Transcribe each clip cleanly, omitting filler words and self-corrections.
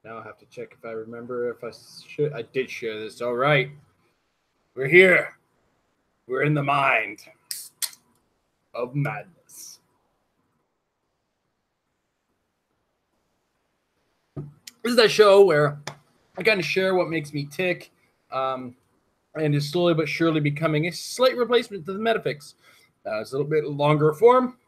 Now I have to check if I remember if I should. I did share this. All right. We're here. We're in the mind of madness. This is that show where I kind of share what makes me tick, and is slowly but surely becoming a slight replacement to the Metafix. It's a little bit longer form,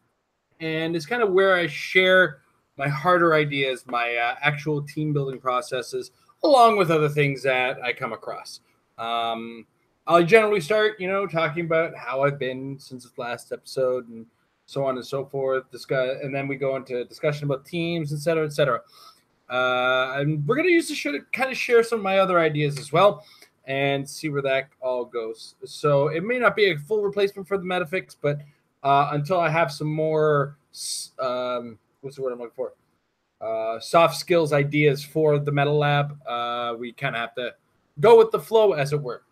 and it's kind of where I share my harder ideas, my actual team building processes, along with other things that I come across. I'll generally start, talking about how I've been since the last episode and so on and so forth. Discuss, and then we go into discussion about teams, et cetera, et cetera. And we're going to use the show to kind of share some of my other ideas as well and see where that all goes. So it may not be a full replacement for the Metafix, but until I have some more, what's the word I'm looking for? Soft skills ideas for the Metal Lab, we kind of have to go with the flow, as it were.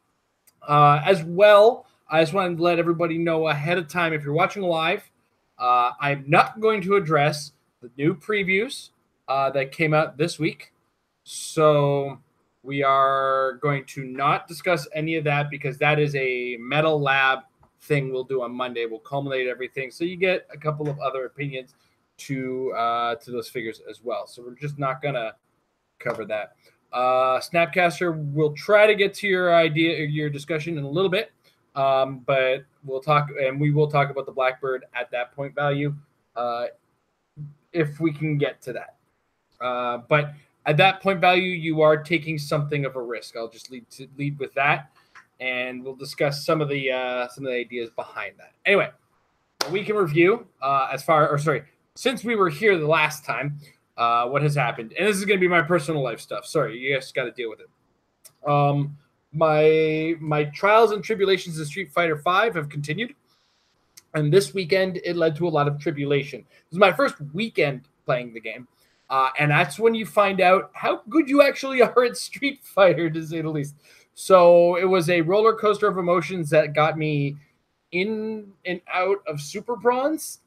As well, I just wanted to let everybody know ahead of time, if you're watching live, I'm not going to address the new previews that came out this week. So we are going to not discuss any of that because that is a Metal Lab thing we'll do on Monday. We'll culminate everything. So you get a couple of other opinions to those figures as well. So we're just not going to cover that. Snapcaster, we'll try to get to your discussion in a little bit, but we will talk about the Blackbird at that point value if we can get to that. But at that point value, you are taking something of a risk. I'll just lead with that, and we'll discuss some of the ideas behind that. Anyway, we can review since we were here the last time. What has happened, and this is going to be my personal life stuff. Sorry, you guys got to deal with it. My trials and tribulations in Street Fighter V have continued, and this weekend it led to a lot of tribulation. This is my first weekend playing the game, and that's when you find out how good you actually are at Street Fighter, to say the least. So it was a roller coaster of emotions that got me in and out of Super Bronze,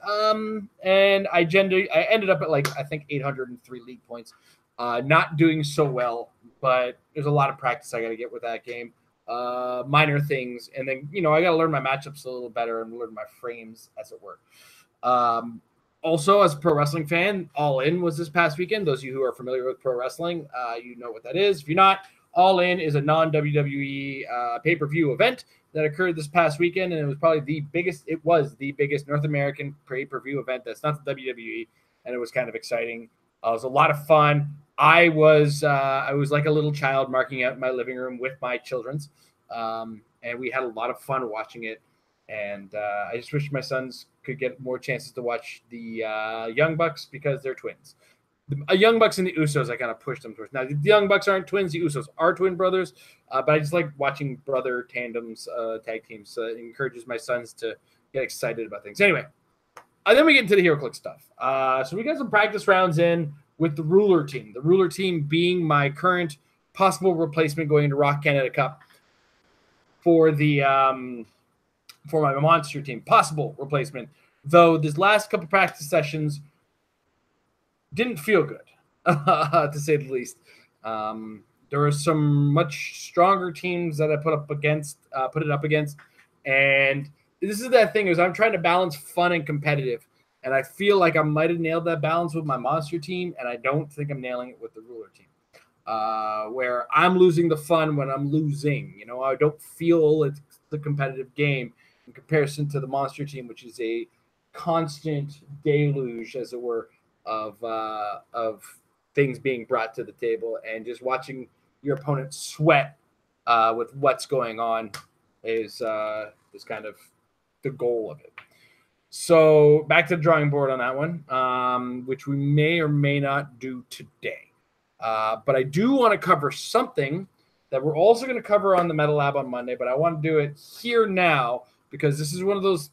and I ended up at I think 803 league points. Not doing so well, but there's a lot of practice I got to get with that game. Minor things, and then I got to learn my matchups a little better and learn my frames, as it were. Also, as a pro wrestling fan, All In was this past weekend. Those of you who are familiar with pro wrestling, you know what that is. If you're not, All In is a non-WWE pay-per-view event that occurred this past weekend, and it was probably the biggest North American pay-per-view event that's not the WWE, and it was kind of exciting. It was a lot of fun. I was like a little child marking out my living room with my children's, and we had a lot of fun watching it. And I just wish my sons could get more chances to watch the Young Bucks because they're twins. The Young Bucks and the Usos, I kind of pushed them towards. Now, the Young Bucks aren't twins. The Usos are twin brothers. But I just like watching brother tandems, tag teams. So it encourages my sons to get excited about things. Anyway, then we get into the Heroclix stuff. So we got some practice rounds in with the Ruler team. The Ruler team being my current possible replacement going into ROC Canada Cup for my monster team. Possible replacement. Though this last couple practice sessions didn't feel good, to say the least. There were some much stronger teams that I put it up against, and this is that thing is I'm trying to balance fun and competitive, and I feel like I might have nailed that balance with my monster team, and I don't think I'm nailing it with the Ruler team, where I'm losing the fun when I'm losing. I don't feel it's the competitive game in comparison to the monster team, which is a constant deluge, as it were, of things being brought to the table, and just watching your opponent sweat with what's going on is kind of the goal of it. So back to the drawing board on that one, which we may or may not do today. But I do want to cover something that we're also going to cover on the Metal Lab on Monday, but I want to do it here now because this is one of those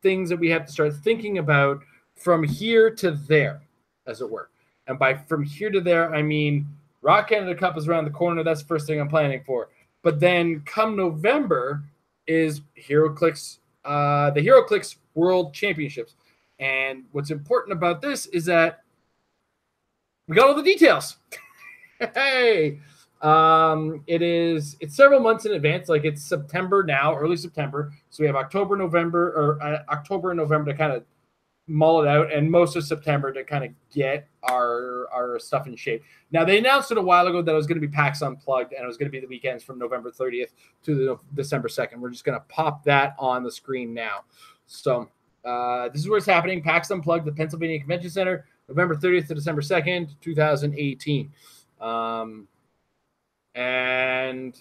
things that we have to start thinking about from here to there, as it were. And by from here to there, I mean ROC Canada Cup is around the corner. That's the first thing I'm planning for. But then come November is Heroclix, the Heroclix World Championships. And what's important about this is that we got all the details. Hey, it's several months in advance. Like it's September now, early September. So we have October, November, or October and November to kind of mull it out, and most of September to kind of get our stuff in shape. Now they announced it a while ago that it was going to be PAX Unplugged, and it was going to be the weekends from November 30th to the December 2nd. We're just going to pop that on the screen now. So this is where it's happening. PAX Unplugged, the Pennsylvania Convention Center, November 30th to December 2nd, 2018. And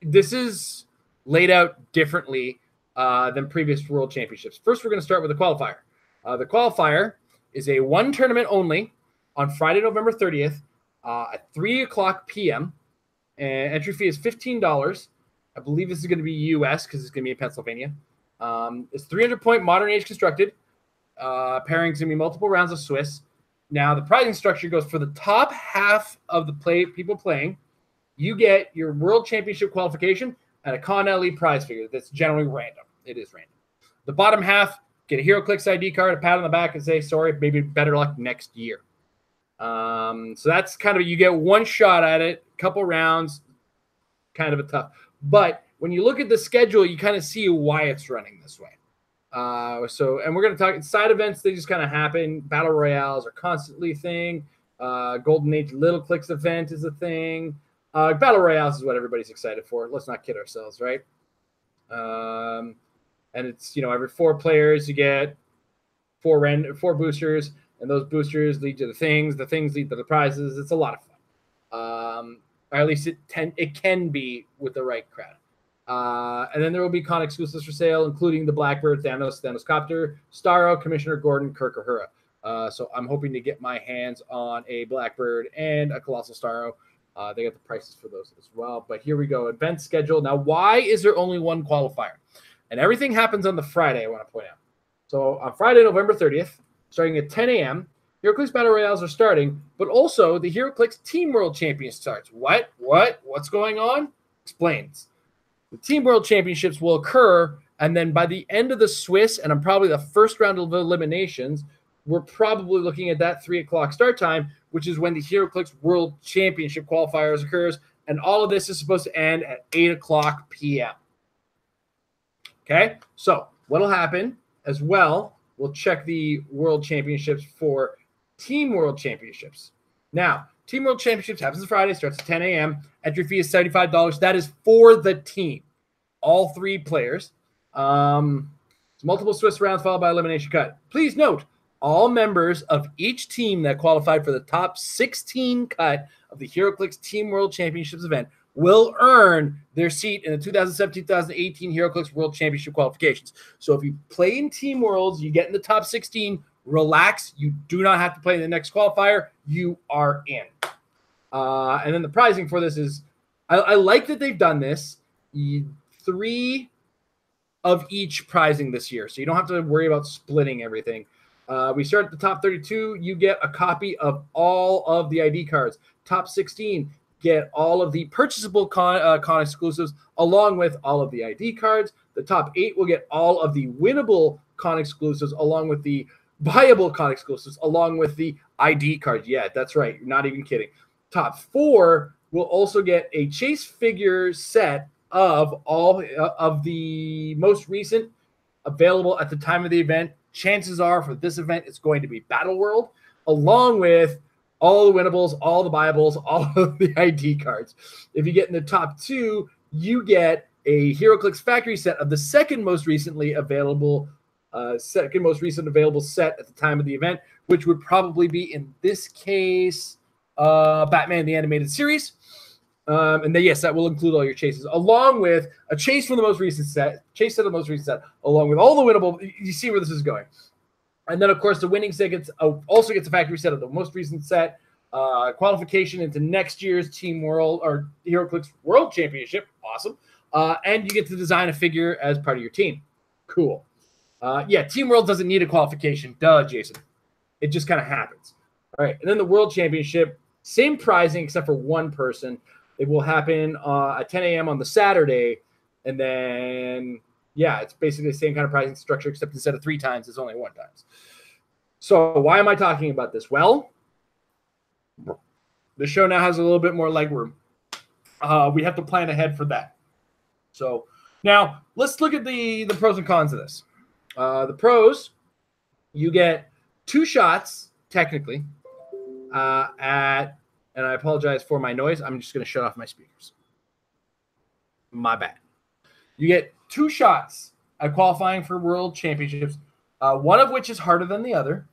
this is laid out differently than previous World Championships. First, we're going to start with the qualifier. The qualifier is a one tournament only on Friday, November 30th at 3 o'clock p.m. And entry fee is $15. I believe this is going to be U.S. because it's going to be in Pennsylvania. It's 300-point modern age constructed. Pairings going to be multiple rounds of Swiss. Now, the pricing structure goes for the top half of the people playing. You get your World Championship qualification and a Con LE prize figure that's generally random. It is random. The bottom half, get a Heroclix ID card, a pat on the back, and say, sorry, maybe better luck next year. So that's kind of, you get one shot at it, couple rounds, kind of a tough. But when you look at the schedule, you kind of see why it's running this way. And we're going to talk side events. They just kind of happen. Battle Royales are constantly a thing. Golden Age Little Clicks event is a thing. Battle Royales is what everybody's excited for. Let's not kid ourselves, right? And it's, every 4 players, you get 4 boosters, and those boosters lead to the things lead to the prizes. It's a lot of fun. Or at least it can be with the right crowd. And then there will be con exclusives for sale, including the Blackbird, Thanos Copter, Starro, Commissioner Gordon, Kirk Uhura. So I'm hoping to get my hands on a Blackbird and a Colossal Starro. They got the prices for those as well. But here we go. Event schedule. Now, why is there only one qualifier? And everything happens on the Friday, I want to point out. So on Friday, November 30th, starting at 10 a.m., Heroclix Battle Royales are starting, but also the Heroclix Team World Champion starts. What's going on? Explains. The Team World Championships will occur, and then by the end of the Swiss, and I'm probably the first round of eliminations, we're probably looking at that 3 o'clock start time, which is when the Heroclix World Championship qualifiers occurs, and all of this is supposed to end at 8 o'clock p.m. Okay, so what'll happen as well, we'll check the World Championships for Team World Championships. Now, Team World Championships happens Friday, starts at 10 a.m. Entry fee is $75. That is for the team, all 3 players. It's multiple Swiss rounds followed by elimination cut. Please note, all members of each team that qualified for the top 16 cut of the Heroclix Team World Championships event will earn their seat in the 2017-2018 Heroclix World Championship qualifications. So if you play in Team Worlds, you get in the top 16, relax. You do not have to play in the next qualifier. You are in. And then the pricing for this is, I like that they've done this. 3 of each prizing this year. So you don't have to worry about splitting everything. We start at the top 32. You get a copy of all of the ID cards. Top 16 get all of the purchasable con exclusives along with all of the ID cards. The top 8 will get all of the winnable con exclusives along with the viable con exclusives along with the ID cards. Yeah, that's right. You're not even kidding. Top 4 will also get a chase figure set of all of the most recent available at the time of the event. Chances are for this event, it's going to be Battle World, along with all the winnables, all the Bibles, all of the ID cards. If you get in the top 2, you get a Heroclix factory set of the second most recent available set at the time of the event, which would probably be, in this case, Batman the Animated Series. And then, yes, that will include all your chases, along with a chase from the most recent set, along with all the winnable. You see where this is going. And then, of course, the winning set also gets a factory set of the most recent set, qualification into next year's Team World or Heroclix World Championship. Awesome. And you get to design a figure as part of your team. Cool. Yeah, Team World doesn't need a qualification. Duh, Jason. It just kind of happens. All right. And then the World Championship, same pricing except for one person. It will happen at 10 a.m. on the Saturday. And then, yeah, it's basically the same kind of pricing structure, except instead of 3 times, it's only 1 time. So why am I talking about this? Well, The show now has a little bit more leg room. We have to plan ahead for that. So now let's look at the pros and cons of this. The pros, you get 2 shots, technically, and I apologize for my noise. I'm just going to shut off my speakers. My bad. You get 2 shots at qualifying for World Championships, one of which is harder than the other,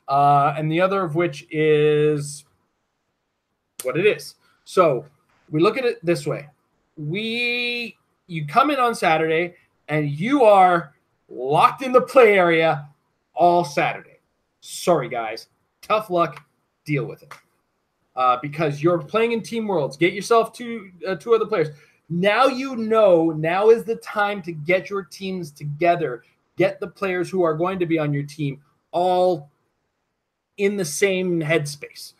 and the other of which is what it is. So we look at it this way. You come in on Saturday, and you are locked in the play area all Saturday. Sorry, guys. Tough luck. Deal with it. Because you're playing in Team Worlds. Get yourself 2 other players. Now now is the time to get your teams together. Get the players who are going to be on your team all in the same headspace.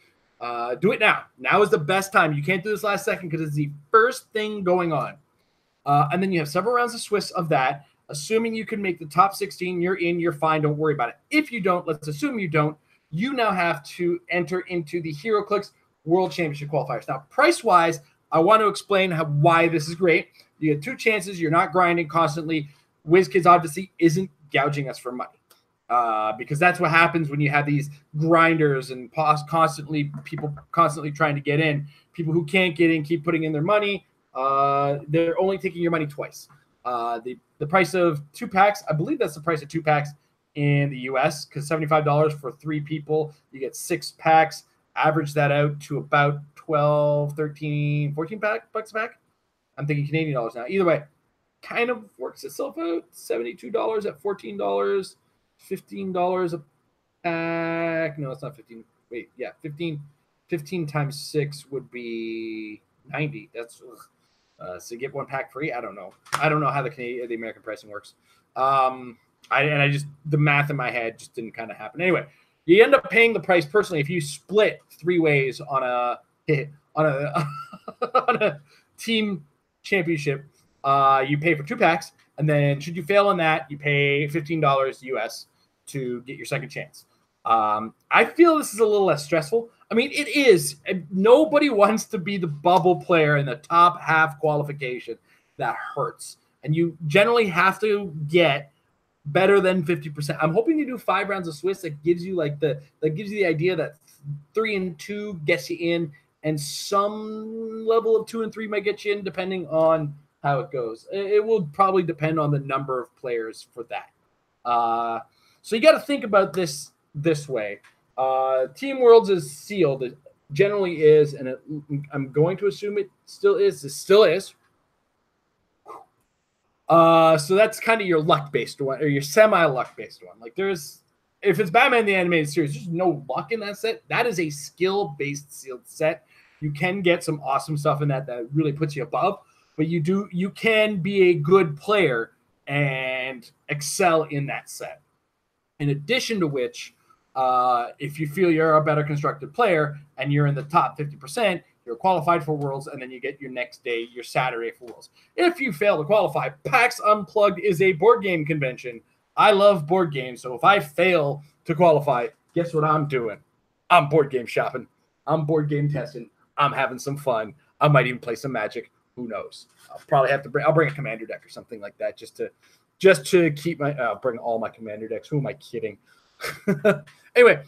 Do it now. Now is the best time. You can't do this last second because it's the first thing going on. And then you have several rounds of Swiss of that. Assuming you can make the top 16, you're in, you're fine. Don't worry about it. If you don't, let's assume you don't, you now have to enter into the Heroclix World Championship qualifiers. Now, price-wise, I want to explain why this is great. You get 2 chances. You're not grinding constantly. WizKids obviously isn't gouging us for money. Because that's what happens when you have these grinders and people constantly trying to get in. People who can't get in keep putting in their money. They're only taking your money twice. The price of 2 packs, I believe that's the price of 2 packs in the US, because $75 for 3 people, you get 6 packs. Average that out to about 12, 13, 14 bucks a pack. I'm thinking Canadian dollars now. Either way, kind of works itself out. $72 at $14. $15 a pack. No, it's not 15. Wait, yeah, 15 times 6 would be 90. That's so you get 1 pack free. I don't know how the American pricing works. The math in my head just didn't kind of happen. Anyway, you end up paying the price personally if you split 3 ways on a on a team championship. You pay for 2 packs, and then should you fail on that, you pay $15 US to get your second chance. I feel this is a little less stressful. I mean, it is. Nobody wants to be the bubble player in the top half qualification. That hurts. And you generally have to get better than 50%. I'm hoping you do 5 rounds of Swiss. That gives you the idea that 3 and 2 gets you in, and some level of 2 and 3 might get you in, depending on how it goes. It will probably depend on the number of players for that. So you got to think about this way. Team Worlds is sealed. It generally is, and I'm going to assume it still is. It still is. So that's kind of your luck-based one, or your semi-luck-based one. Like if it's Batman the Animated Series, there's no luck in that set. That is a skill-based sealed set. You can get some awesome stuff in that really puts you above, but you can be a good player and excel in that set. In addition to which, if you feel you're a better constructed player and you're in the top 50%, you're qualified for Worlds, and then you get your next day, your Saturday for Worlds. If you fail to qualify, PAX Unplugged is a board game convention. I love board games, so if I fail to qualify, guess what I'm doing? I'm board game shopping. I'm board game testing. I'm having some fun. I might even play some Magic. Who knows? I'll probably have to I'll bring a commander deck or something like that just to keep I'll bring all my commander decks. Who am I kidding? Anyway,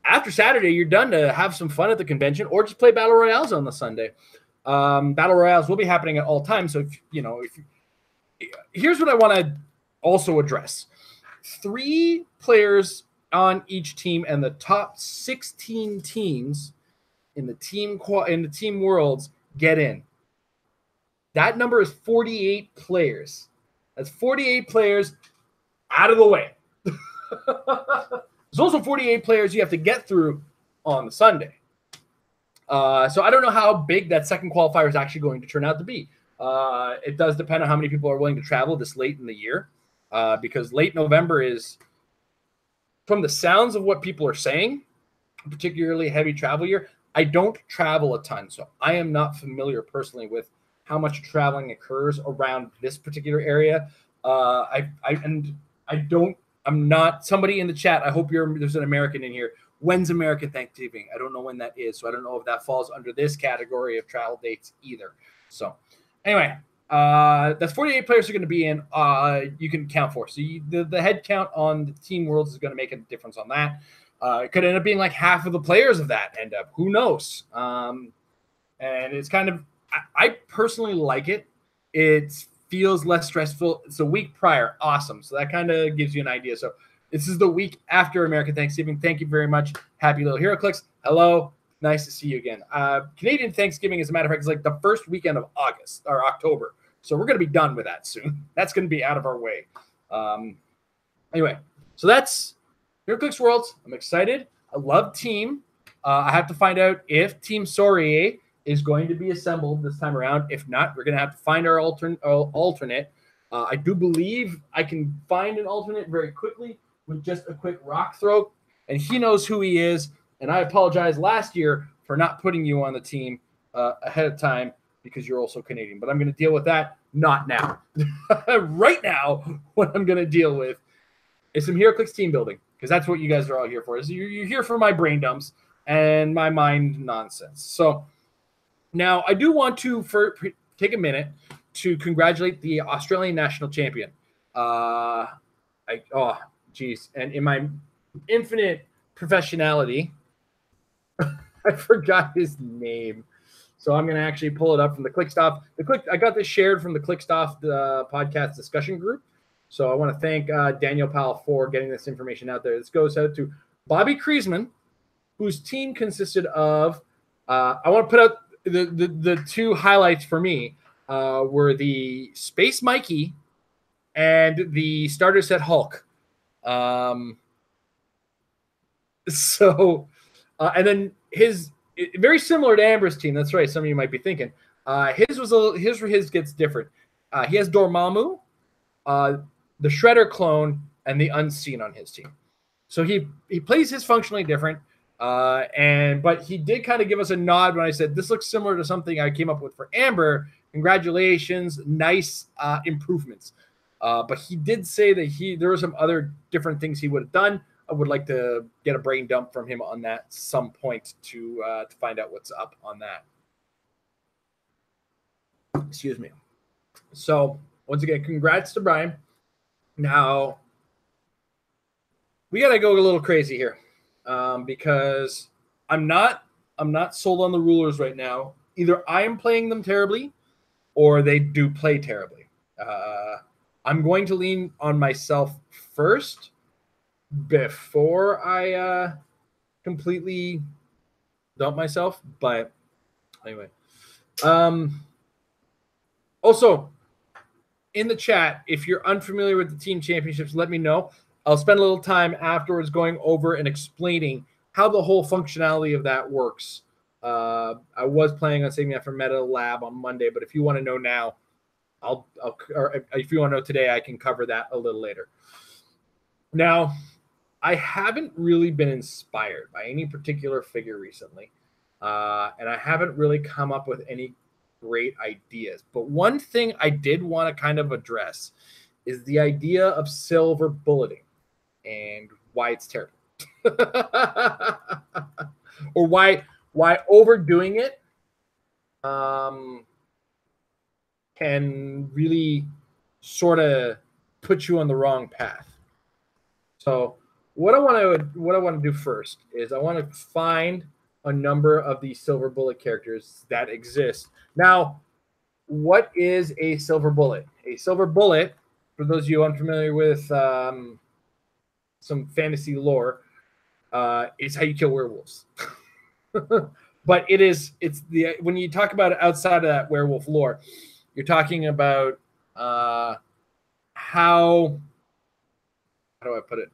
after Saturday, you're done to have some fun at the convention, or just play Battle Royales on the Sunday. Battle Royales will be happening at all times. So, here's what I want to also address. 3 players on each team, and the top 16 teams in the team Worlds get in. That number is 48 players. That's 48 players out of the way. There's also 48 players you have to get through on the Sunday. So I don't know how big that second qualifier is actually going to turn out to be. It does depend on how many people are willing to travel this late in the year, because late November is, from the sounds of what people are saying, a particularly heavy travel year. I don't travel a ton, so I am not familiar personally with how much traveling occurs around this particular area. I'm not somebody in the chat. I hope there's an American in here When's American Thanksgiving? I don't know when that is, so I don't know if that falls under this category of travel dates either. So anyway, that's 48 players are going to be in. You can count for. So the head count on the Team Worlds is going to make a difference on that. It could end up being like half of the players of that end up. Who knows? And it's kind of, I personally like it. It feels less stressful. It's a week prior. Awesome. So that kind of gives you an idea. So this is the week after American Thanksgiving. Thank you very much. Happy little Heroclix. Hello. Nice to see you again. Canadian Thanksgiving, as a matter of fact, is like the first weekend of August or October. So we're going to be done with that soon. That's going to be out of our way. Anyway, so that's Heroclix Worlds. I'm excited. I love Team. I have to find out if Team Saurier is going to be assembled this time around. If not, we're going to have to find our alternate. I do believe I can find an alternate very quickly with just a quick rock throw, and he knows who he is. And I apologize last year for not putting you on the team ahead of time because you're also Canadian. But I'm going to deal with that not now. Right now, what I'm going to deal with is some Heroclix team building, because that's what you guys are all here for. Is you're here for my brain dumps and my mind nonsense. So now I do want to take a minute to congratulate the Australian national champion. And in my infinite professionality, I forgot his name. So I'm going to actually pull it up from the Clickstuff. I got this shared from the Clickstuff podcast discussion group. So I want to thank Daniel Powell for getting this information out there. This goes out to Bobby Kriesman, whose team consisted of, I want to put out the two highlights for me were the Space Mikey and the starter set Hulk. And then his very similar to Amber's team. That's right. Some of you might be thinking his gets different. He has Dormammu, the Shredder clone, and the Unseen on his team. So he plays his functionally different. But he did kind of give us a nod when I said this looks similar to something I came up with for Amber. Congratulations, nice improvements. But he did say that there were some other different things he would have done. I would like to get a brain dump from him on that some point to find out what's up on that. Excuse me. So once again, congrats to Brian. Now we got to go a little crazy here because I'm not sold on the rulers right now. Either I am playing them terribly or they do play terribly. I'm going to lean on myself first before I completely dump myself. But anyway, also in the chat, if you're unfamiliar with the team championships, let me know. I'll spend a little time afterwards going over and explaining how the whole functionality of that works. I was planning on saving that for Meta Lab on Monday, but if you want to know now, or if you want to know today, I can cover that a little later. Now, I haven't really been inspired by any particular figure recently, and I haven't really come up with any great ideas. But one thing I did want to kind of address is the idea of silver bulleting and why it's terrible. Or why overdoing it can really sort of put you on the wrong path. So what I want to do first is I want to find a number of these silver bullet characters that exist. Now, what is a silver bullet? A silver bullet, for those of you unfamiliar with some fantasy lore, is how you kill werewolves. But when you talk about it outside of that werewolf lore, you're talking about how do I put it?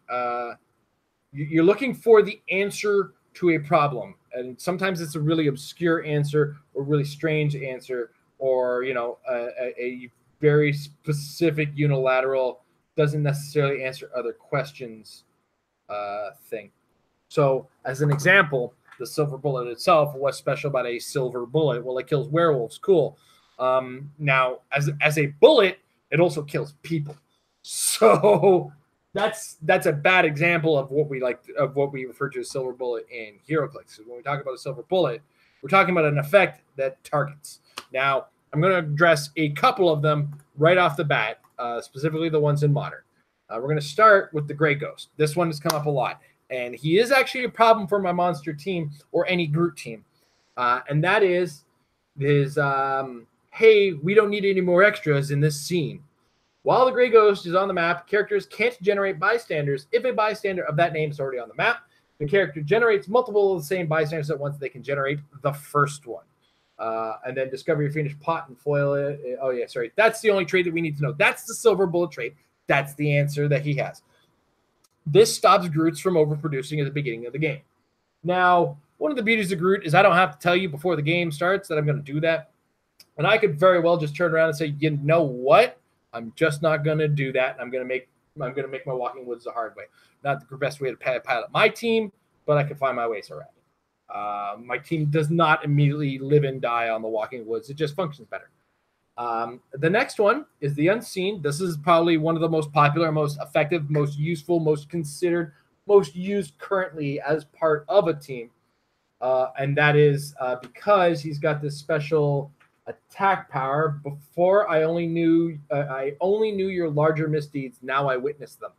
You're looking for the answer to a problem, and sometimes it's a really obscure answer or really strange answer, or a very specific unilateral doesn't necessarily answer other questions thing. So, as an example, the silver bullet itself, what's special about a silver bullet? Well, it kills werewolves. Cool. Now, as a bullet, it also kills people. So that's a bad example of what we refer to as silver bullet in Heroclix. So when we talk about a silver bullet, we're talking about an effect that targets. Now, I'm going to address a couple of them right off the bat, specifically the ones in Modern. We're going to start with the Grey Ghost. This one has come up a lot, and he is actually a problem for my monster team or any Groot team, and that is his, hey, we don't need any more extras in this scene. While the Grey Ghost is on the map, characters can't generate bystanders. If a bystander of that name is already on the map, the character generates multiple of the same bystanders at once. They can generate the first one. And then discover your finished pot and foil it. Oh, yeah, sorry. That's the only trait that we need to know. That's the silver bullet trait. That's the answer that he has. This stops Groots from overproducing at the beginning of the game. Now, one of the beauties of Groot is I don't have to tell you before the game starts that I'm going to do that. And I could very well just turn around and say, you know what? I'm just not going to do that. I'm going to make my Walking Woods the hard way. Not the best way to pilot my team, but I can find my ways around it. My team does not immediately live and die on the Walking Woods. It just functions better. The next one is the Unseen. This is probably one of the most popular, most effective, most useful, most considered, most used currently as part of a team. And that is because he's got this special attack power. Before I only knew your larger misdeeds. Now I witness them.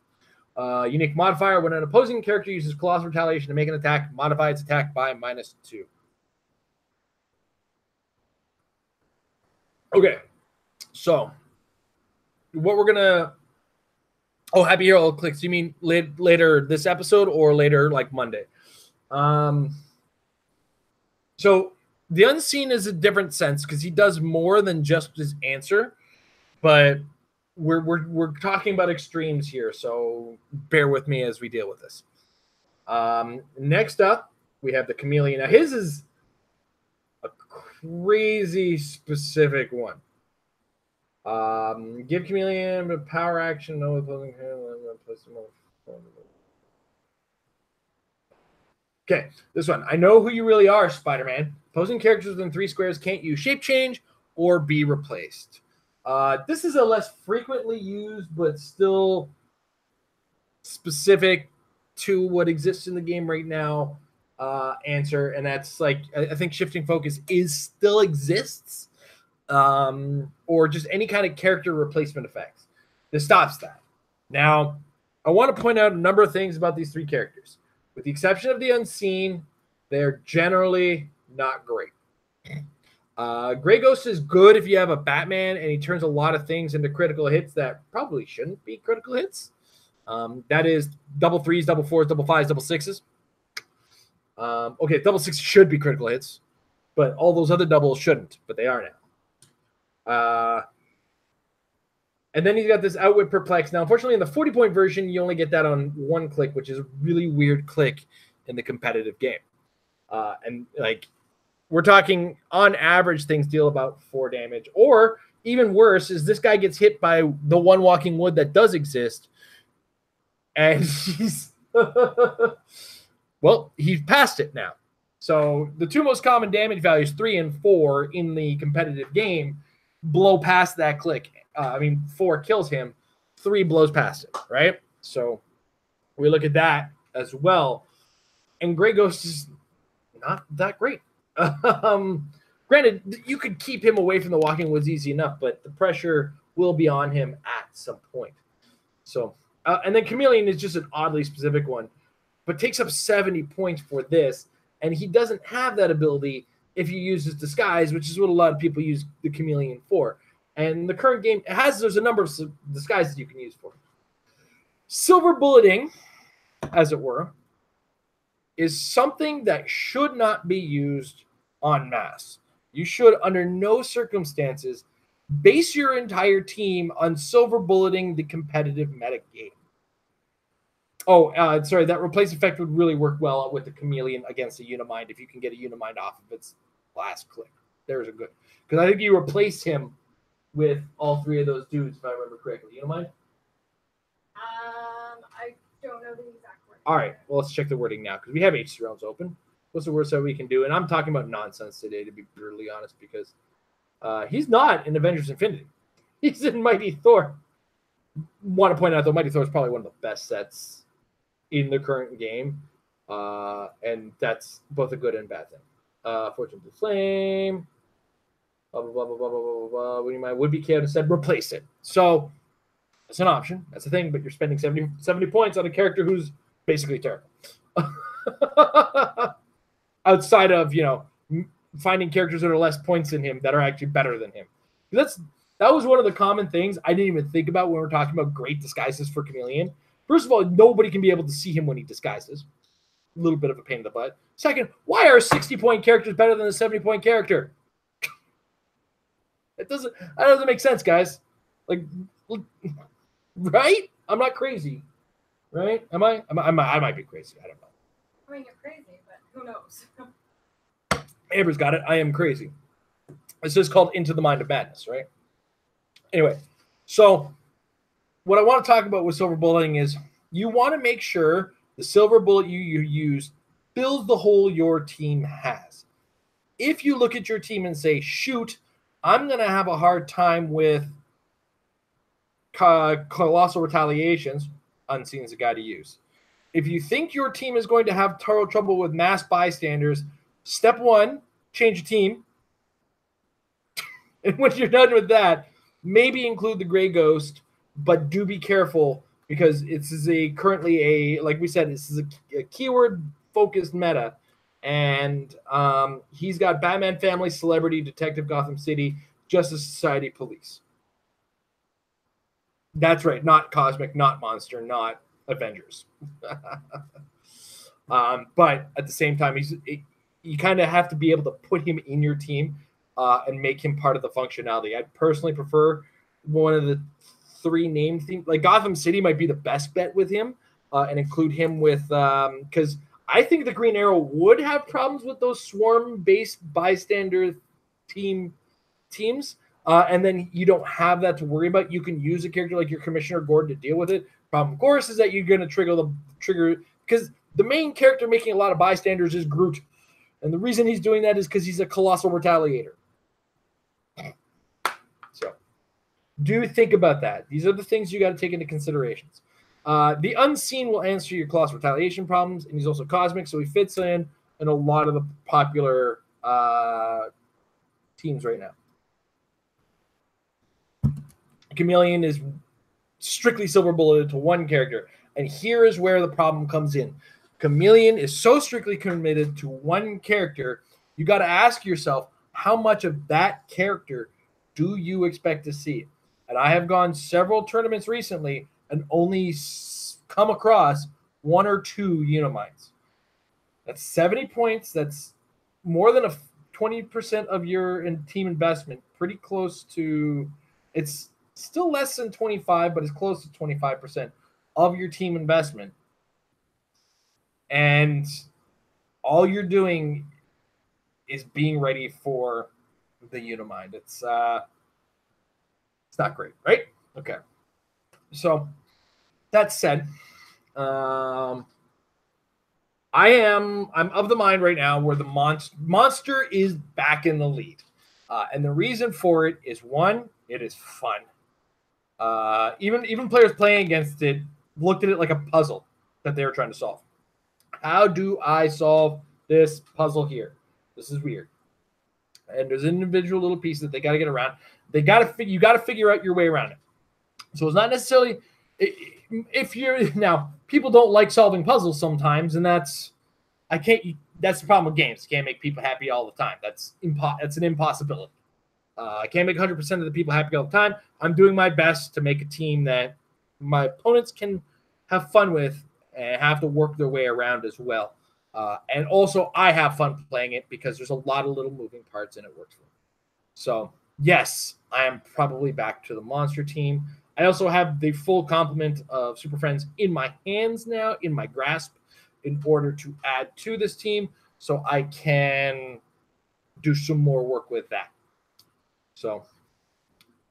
Unique modifier: when an opposing character uses Colossal Retaliation to make an attack, modify its attack by -2. Okay, so what we're gonna. Oh, happy Heroclix. You mean later this episode or later like Monday? So. The Unseen is a different sense because he does more than just his answer, but we're talking about extremes here, so bear with me as we deal with this. Next up, we have the Chameleon. Now, his is a crazy specific one. Give Chameleon a power action, no opposing hand, place him on. Okay, this one. I know who you really are, Spider-Man. Opposing characters within 3 squares can't use shape change or be replaced. This is a less frequently used, but still specific to what exists in the game right now answer. And that's like, I think shifting focus still exists, or just any kind of character replacement effects. This stops that. Now, I want to point out a number of things about these 3 characters. With the exception of the Unseen, they're generally not great. Grey Ghost is good if you have a Batman and he turns a lot of things into critical hits that probably shouldn't be critical hits. That is double 3s, double 4s, double 5s, double 6s. Okay, double 6 should be critical hits, but all those other doubles shouldn't, but they are now. And then he's got this Outwit Perplex. Now, unfortunately, in the 40-point version, you only get that on 1 click, which is a really weird click in the competitive game. And like, we're talking on average, things deal about 4 damage. Or even worse is this guy gets hit by the one Walking Wood that does exist. And he's, well, he's past it now. So the 2 most common damage values, 3 and 4 in the competitive game, blow past that click. 4 kills him, 3 blows past it, right? So we look at that as well. And Grey Ghost is not that great. Granted, you could keep him away from the Walking Woods easy enough, but the pressure will be on him at some point. So, and then Chameleon is just an oddly specific one, but takes up 70 points for this, and he doesn't have that ability if you use his disguise, which is what a lot of people use the Chameleon for. And the current game there's a number of disguises you can use for. Silver bulleting, as it were, is something that should not be used en masse. You should, under no circumstances, base your entire team on silver bulleting the competitive meta game. Oh, sorry, that replace effect would really work well with the Chameleon against a Unimind if you can get a Unimind off of its last click. There's a good, because I think you replace him with all 3 of those dudes, if I remember correctly. You don't mind? I don't know the exact word. All right. Well, let's check the wording now because we have HC Realms open. What's the worst that we can do? And I'm talking about nonsense today, to be brutally honest, because he's not in Avengers Infinity. He's in Mighty Thor. want to point out, though, Mighty Thor is probably one of the best sets in the current game. And that's both a good and bad thing. Fortune to Flame. Blah, blah, blah, blah, blah, blah, blah. When my would-be chaos said replace it. So it's an option. That's a thing, but you're spending 70 points on a character who's basically terrible. Outside of, finding characters that are less points than him that are actually better than him. That was one of the common things I didn't even think about when we were talking about great disguises for Chameleon. First of all, nobody can be able to see him when he disguises. A little bit of a pain in the butt. Second, why are 60-point characters better than a 70-point character? That doesn't make sense, guys. Like, right? I'm not crazy, right? Am I? I might be crazy. I don't know. I mean, you're crazy, but who knows? Amber's got it. I am crazy. This is called Into the Mind of Madness, right? Anyway, so what I want to talk about with silver bulleting is you want to make sure the silver bullet you use fills the hole your team has. If you look at your team and say, shoot, I'm going to have a hard time with Colossal Retaliations, Unseen is a guy to use. If you think your team is going to have total trouble with mass bystanders, step one, change your team. And when you're done with that, maybe include the Gray Ghost, but do be careful because this is currently like we said, this is a keyword-focused meta. And he's got Batman Family, Celebrity, Detective Gotham City, Justice Society, Police. That's right, not Cosmic, not Monster, not Avengers. But at the same time, you kind of have to be able to put him in your team and make him part of the functionality. I personally prefer one of the 3 named themes. Like Gotham City might be the best bet with him and include him with because I think the Green Arrow would have problems with those swarm-based bystander teams. And then you don't have that to worry about. You can use a character like your Commissioner Gordon to deal with it. Problem, of course, is that you're going to trigger because the main character making a lot of bystanders is Groot. And the reason he's doing that is because he's a colossal retaliator. So do think about that. These are the things you got to take into considerations. The Unseen will answer your colossal retaliation problems, and he's also cosmic, so he fits in a lot of the popular teams right now. Chameleon is strictly silver bulleted to one character, and here is where the problem comes in. Chameleon is so strictly committed to one character, you got to ask yourself, how much of that character do you expect to see? And I have gone several tournaments recently and only come across 1 or 2 Unimites. That's 70 points. That's more than 20% of your team investment. Pretty close to, it's still less than 25, but it's close to 25% of your team investment. And all you're doing is being ready for the Unimind. It's not great, right? Okay. So that said, I'm of the mind right now where the monster is back in the lead. And the reason for it is, one, it is fun. Even players playing against it looked at it like a puzzle that they were trying to solve. How do I solve this puzzle here? This is weird. And there's individual little pieces that they got to get around. You got to figure out your way around it. So it's not necessarily now people don't like solving puzzles sometimes, and that's the problem with games. You can't make people happy all the time. That's an impossibility. I can't make 100% of the people happy all the time. I'm doing my best to make a team that my opponents can have fun with and have to work their way around as well. And also, I have fun playing it because there's a lot of little moving parts and it works for me. So, yes, I am probably back to the monster team. I also have the full complement of Super Friends in my hands now, in my grasp, in order to add to this team so I can do some more work with that. So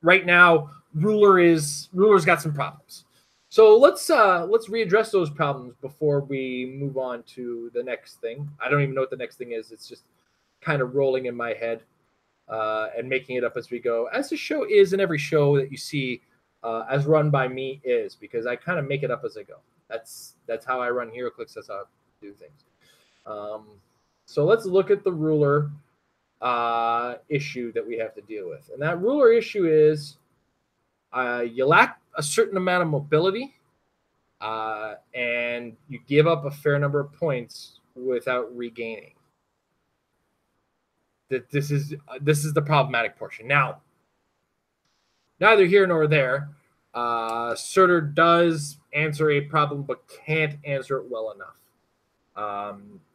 right now, Ruler's got some problems. So let's readdress those problems before we move on to the next thing. I don't even know what the next thing is. It's just kind of rolling in my head and making it up as we go, as the show is in every show that you see as run by me is, because I kind of make it up as I go. That's how I run Heroclix. That's how I do things. So let's look at the ruler issue that we have to deal with. And that ruler issue is you lack a certain amount of mobility, and you give up a fair number of points without regaining. This is the problematic portion. Now, neither here nor there. Surtur does answer a problem, but can't answer it well enough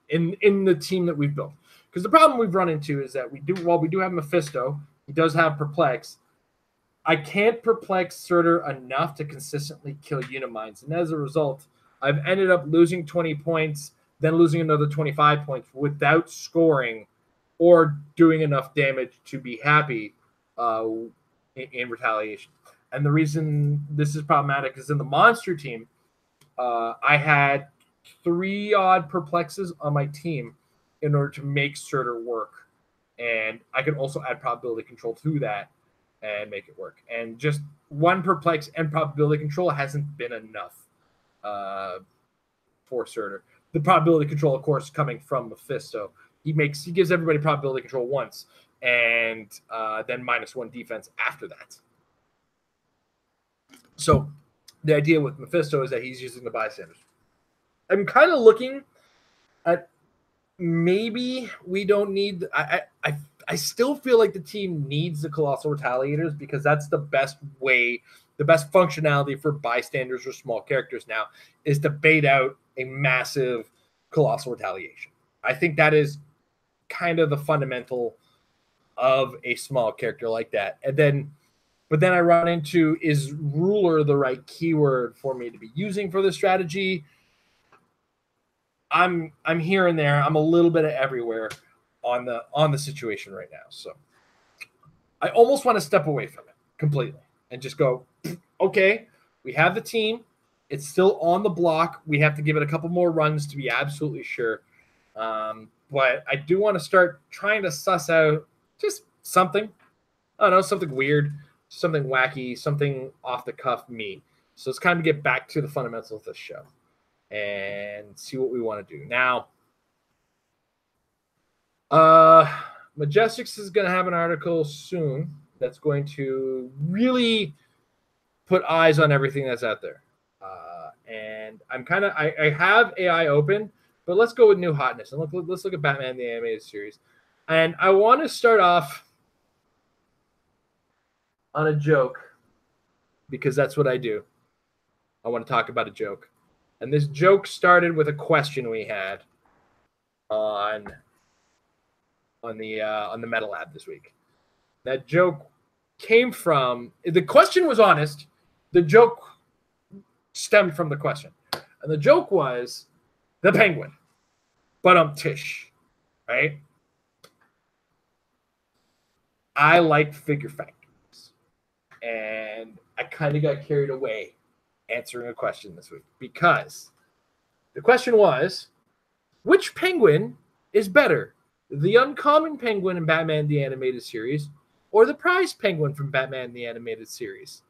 in the team that we've built. Because the problem we've run into is that we do have Mephisto, he does have Perplex. I can't Perplex Surtur enough to consistently kill Unimines, and as a result, I've ended up losing 20 points, then losing another 25 points without scoring or doing enough damage to be happy in retaliation. And the reason this is problematic is in the monster team, I had 3 odd perplexes on my team in order to make Surtur work. And I could also add probability control to that and make it work. And just 1 perplex and probability control hasn't been enough for Surtur. The probability control, of course, coming from Mephisto. He gives everybody probability control once, and then -1 defense after that. So the idea with Mephisto is that he's using the bystanders. I'm kind of looking at maybe we don't need. I still feel like the team needs the Colossal Retaliators because that's the best way, the best functionality for bystanders or small characters now is to bait out a massive Colossal Retaliation. I think that is kind of the fundamental of a small character like that. But then I run into, is ruler the right keyword for me to be using for this strategy? I'm here and there. I'm a little bit of everywhere on the situation right now. So I almost want to step away from it completely and just go, okay, we have the team. It's still on the block. We have to give it a couple more runs to be absolutely sure. But I do want to start trying to suss out just something. I don't know, something weird, something wacky, something off the cuff me. So it's kind of get back to the fundamentals of this show and see what we want to do. Now, Majestics is going to have an article soon that's going to really put eyes on everything that's out there. And I have AI open, but let's go with new hotness and let's look at Batman the Animated Series. And I want to start off on a joke because that's what I do. I want to talk about a joke. And this joke started with a question we had on the Meta Lab this week. That joke came from, the question was honest. The joke stemmed from the question. And the joke was the penguin. But Tish, right? I like figure factories. And I kind of got carried away answering a question this week because the question was, which penguin is better? The uncommon penguin in Batman the Animated Series or the prize penguin from Batman the Animated Series?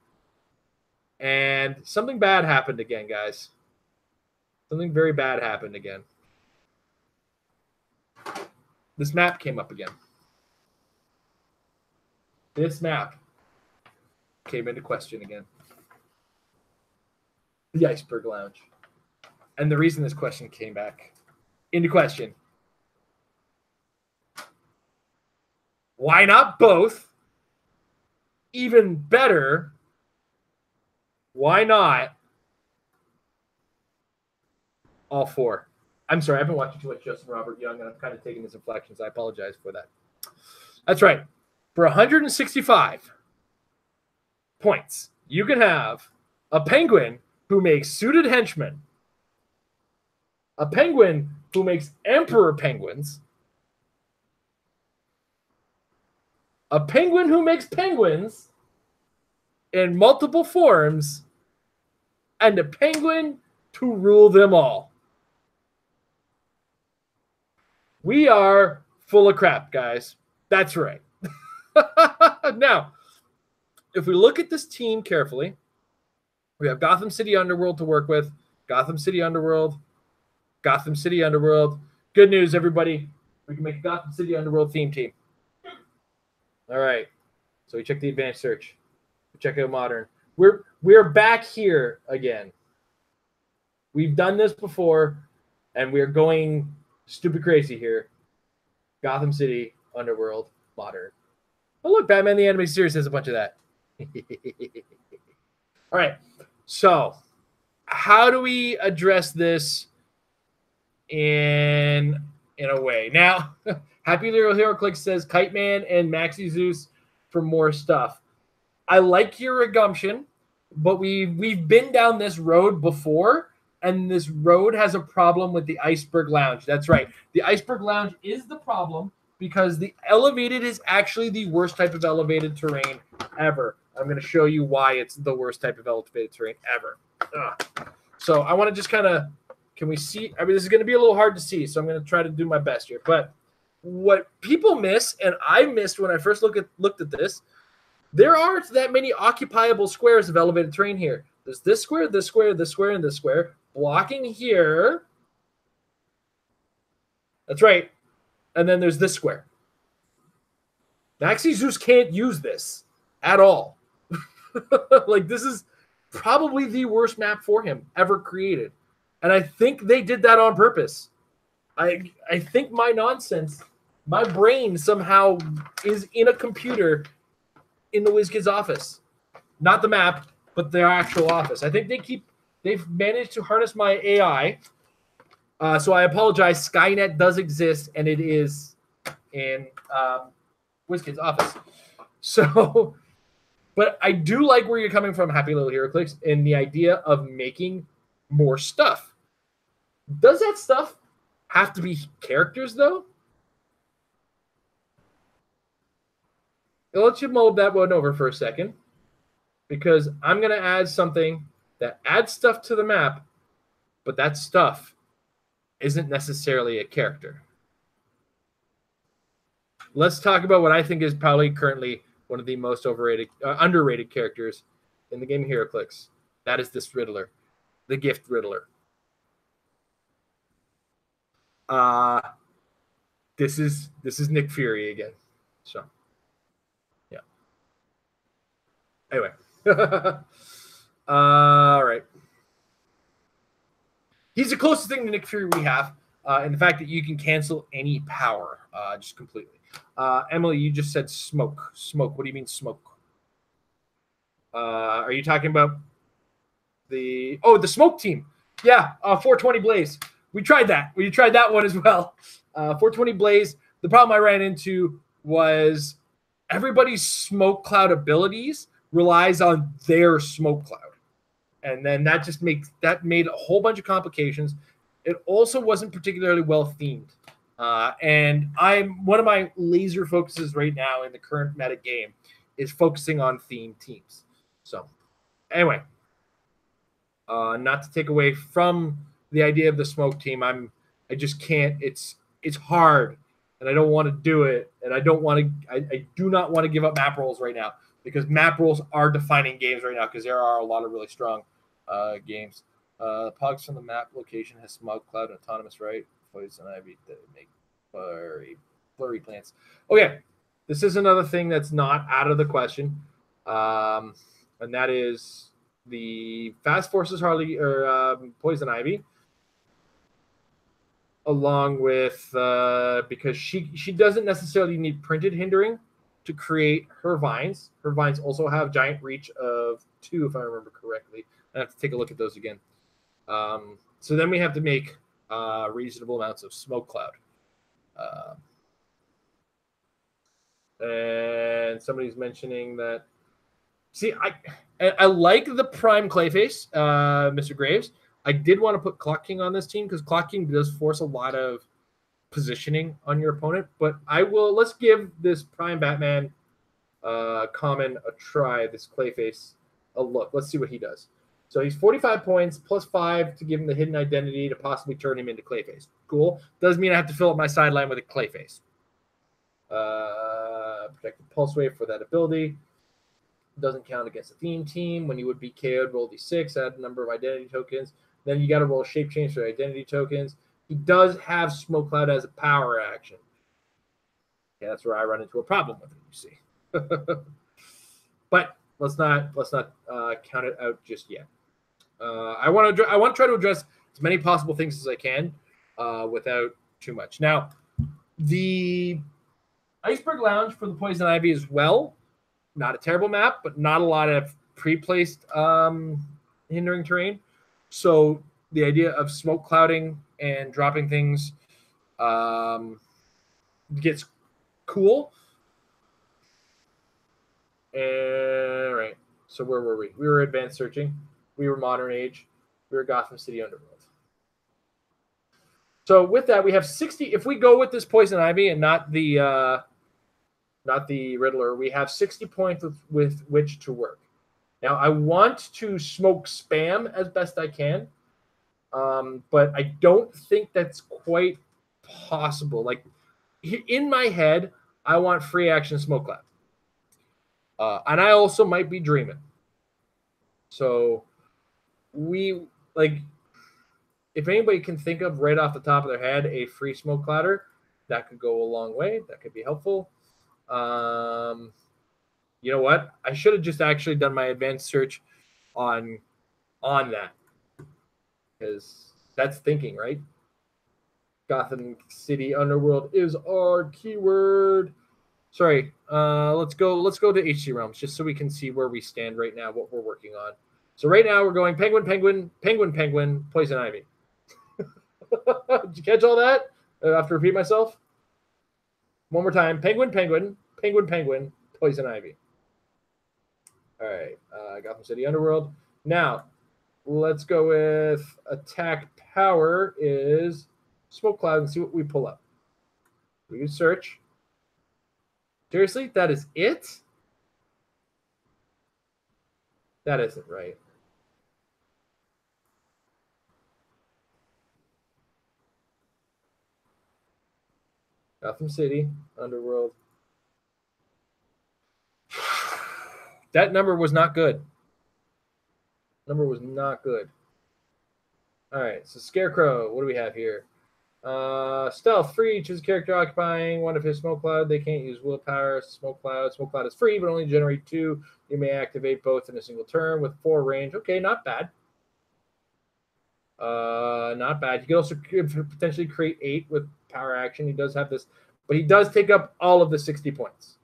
And something bad happened again, guys. Something very bad happened again. This map came up again. This map came into question again. The Iceberg Lounge. And the reason this question came back into question, why not both? Even better, why not all 4? I'm sorry, I've been watching too much Justin Robert Young, and I'm kind of taking his inflections. I apologize for that. That's right. For 165 points, you can have a penguin who makes suited henchmen, a penguin who makes emperor penguins, a penguin who makes penguins in multiple forms, and a penguin to rule them all. We are full of crap, guys. That's right. Now, if we look at this team carefully, We have Gotham City Underworld to work with. Gotham City Underworld. Gotham City Underworld. Good news, everybody. We can make a Gotham City Underworld theme team. All right. So we check the advanced search. We check out modern. We're back here again. We've done this before, and we're going stupid crazy here. Gotham City Underworld modern. Oh, look, Batman the Animated Series has a bunch of that. All right. So how do we address this in a way? Now, Happy Little Heroclix says Kite Man and Maxi Zeus for more stuff. I like your gumption, but we've been down this road before, and this road has a problem with the Iceberg Lounge. That's right. The Iceberg Lounge is the problem because the elevated is actually the worst type of elevated terrain ever. I'm going to show you why it's the worst type of elevated terrain ever. So I want to just kind of, can we see? I mean, this is going to be a little hard to see, so I'm going to try to do my best here. But what people miss, and I missed when I first looked at this, there aren't that many occupiable squares of elevated terrain here. There's this square, this square, this square, and this square. Blocking here. That's right. And then there's this square. Maxi Zeus can't use this at all. Like, this is probably the worst map for him ever created. And I think they did that on purpose. I think my nonsense, my brain somehow is in a computer in the WizKids office. Not the map, but their actual office. I think they've managed to harness my AI. So I apologize. Skynet does exist, and it is in WizKids office. So, but I do like where you're coming from, Happy Little Heroclix, in the idea of making more stuff. Does that stuff have to be characters, though? I'll let you mold that one over for a second, because I'm going to add something that adds stuff to the map, but that stuff isn't necessarily a character. Let's talk about what I think is probably currently one of the most underrated characters in the game Heroclix. That is this Riddler, the Gift Riddler. This is Nick Fury again. So, yeah. Anyway. All right. He's the closest thing to Nick Fury we have, in the fact that you can cancel any power just completely. Emily, you just said smoke. Smoke. What do you mean smoke? Are you talking about the smoke team? Yeah, 420 Blaze. We tried that. We tried that one as well. 420 Blaze. The problem I ran into was everybody's smoke cloud abilities relies on their smoke cloud. And then that just made a whole bunch of complications. It also wasn't particularly well themed. And one of my laser focuses right now in the current meta game is focusing on themed teams. So anyway, not to take away from the idea of the smoke team, I just can't. It's hard, and I don't want to do it, and I do not want to give up map rolls right now, because map rolls are defining games right now, because there are a lot of really strong games. Pogs from the map location has smog cloud and autonomous right. Poison ivy that make blurry plants. Okay, this is another thing that's not out of the question, and that is the fast forces Harley or poison ivy, along with because she doesn't necessarily need printed hindering to create her vines. Her vines also have giant reach of 2, if I remember correctly. I have to take a look at those again. So then we have to make reasonable amounts of smoke cloud. And somebody's mentioning that. See, I like the Prime Clayface, Mr. Graves. I did want to put Clock King on this team because Clock King does force a lot of positioning on your opponent. But let's give this Prime Batman common a try, this Clayface a look. Let's see what he does. So he's 45 points, plus 5 to give him the hidden identity to possibly turn him into Clayface. Cool. Does mean I have to fill up my sideline with a Clayface. Protected Pulse Wave for that ability. Doesn't count against a theme team. When you would be KO'd, roll d6, add a number of identity tokens. Then you got to roll shape change for identity tokens. He does have Smoke Cloud as a power action. Yeah, that's where I run into a problem with it, you see. But let's not count it out just yet. I want to try to address as many possible things as I can without too much. Now, the Iceberg Lounge for the Poison Ivy as well. Not a terrible map, but not a lot of pre-placed hindering terrain. So the idea of smoke clouding and dropping things gets cool. And right. So where were we? We were advanced searching. We were modern age. We were Gotham City Underworld. So with that, we have 60. If we go with this Poison Ivy and not the Riddler, we have 60 points with which to work. Now, I want to smoke spam as best I can, but I don't think that's quite possible. Like, in my head, I want free action smoke cloud. And I also might be dreaming. So, if anybody can think of right off the top of their head a free smoke clouder, that could go a long way. That could be helpful. You know what? I should have just actually done my advanced search on that, because that's thinking, right? Gotham City Underworld is our keyword. Sorry. Let's go to HC Realms just so we can see where we stand right now, what we're working on. So right now we're going Penguin, Penguin, Penguin, Penguin, Poison Ivy. Did you catch all that? I have to repeat myself. One more time. Penguin, Penguin, Penguin, Penguin, Poison Ivy. All right. Gotham City Underworld. Now, let's go with attack power is Smoke Cloud and see what we pull up. We can search. Seriously? That is it? That isn't right. Gotham City, Underworld. That number was not good. Number was not good. All right, so Scarecrow, what do we have here? Stealth, free, choose a character occupying one of his smoke cloud. They can't use willpower. Smoke cloud. Smoke cloud is free, but only generate 2. You may activate both in a single turn with 4 range. Okay, not bad. Not bad. You can also potentially create 8 with power action. He does have this, but he does take up all of the 60 points.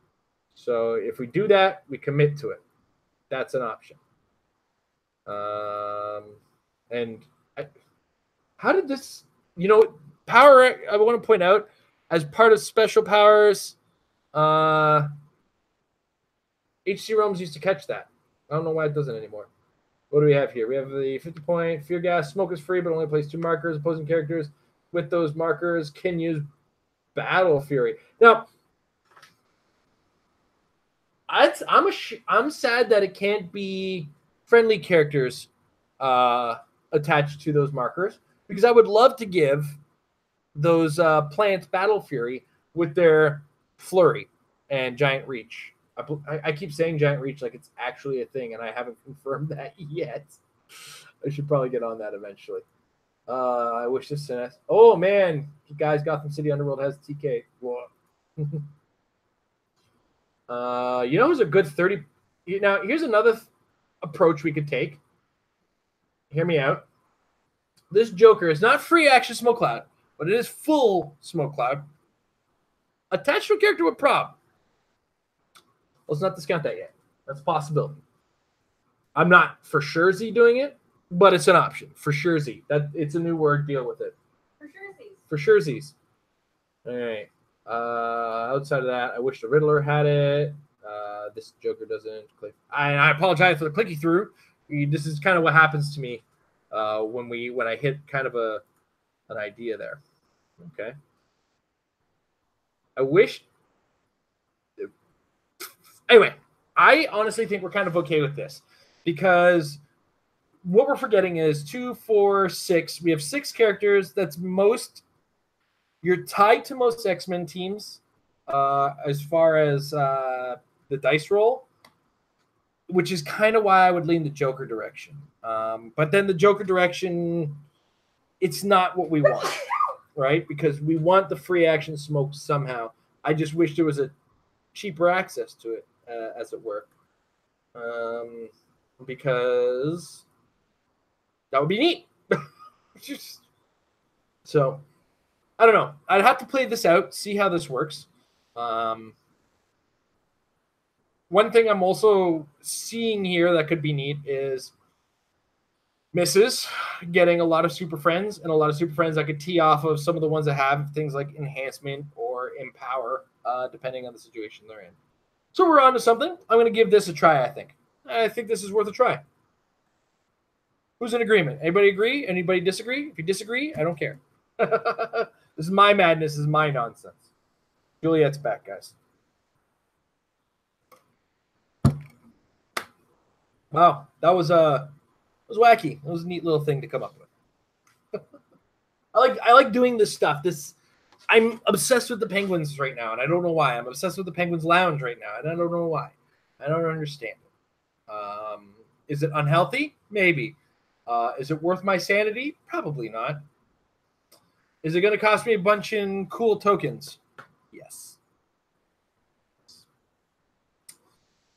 So if we do that, we commit to it. That's an option. How did this, power, I want to point out, as part of special powers, HC Realms used to catch that. I don't know why it doesn't anymore. What do we have here? We have the 50-point Fear Gas. Smoke is free, but only plays 2 markers. Opposing characters with those markers can use Battle Fury. Now, I'm sad that it can't be friendly characters attached to those markers, because I would love to give those plants Battle Fury with their Flurry and Giant Reach. I keep saying Giant Reach like it's actually a thing, and I haven't confirmed that yet. I should probably get on that eventually. I wish this. Oh man, guys, Gotham City Underworld has TK. Whoa. Who's a good 30? Now, here's another approach we could take. Hear me out. This Joker is not free action Smoke Cloud, but it is full Smoke Cloud attached to a character with prob. Let's not discount that yet. That's a possibility. I'm not for sure Z doing it, but it's an option. For sure Z. It's a new word. Deal with it. For sure Z's. For sure Z's. All right. Outside of that, I wish the Riddler had it. This Joker doesn't click. I apologize for the clicky through. This is kind of what happens to me when I hit kind of an idea there. Okay. I wish. Anyway, I honestly think we're kind of okay with this, because what we're forgetting is 2, 4, 6. We have 6 characters. That's most. You're tied to most X-Men teams as far as the dice roll. which is kind of why I would lean the Joker direction. But then the Joker direction, it's not what we want, right? Because we want the free action smoke somehow. I just wish there was a cheaper access to it, as it were. Because that would be neat. So, I don't know. I'd have to play this out, see how this works. One thing I'm also seeing here that could be neat is Misses getting a lot of super friends, and a lot of super friends that could tee off of some of the ones that have things like enhancement or empower, depending on the situation they're in. So we're on to something. I'm going to give this a try, I think. I think this is worth a try. Who's in agreement? Anybody agree? Anybody disagree? If you disagree, I don't care. This is my madness. This is my nonsense. Juliet's back, guys. Wow, that was wacky. That was a neat little thing to come up with. I like doing this stuff. I'm obsessed with the Penguins right now, and I don't know why. I'm obsessed with the Penguins Lounge right now, and I don't know why. I don't understand it. Is it unhealthy? Maybe. Is it worth my sanity? Probably not. Is it going to cost me a bunch in cool tokens? Yes.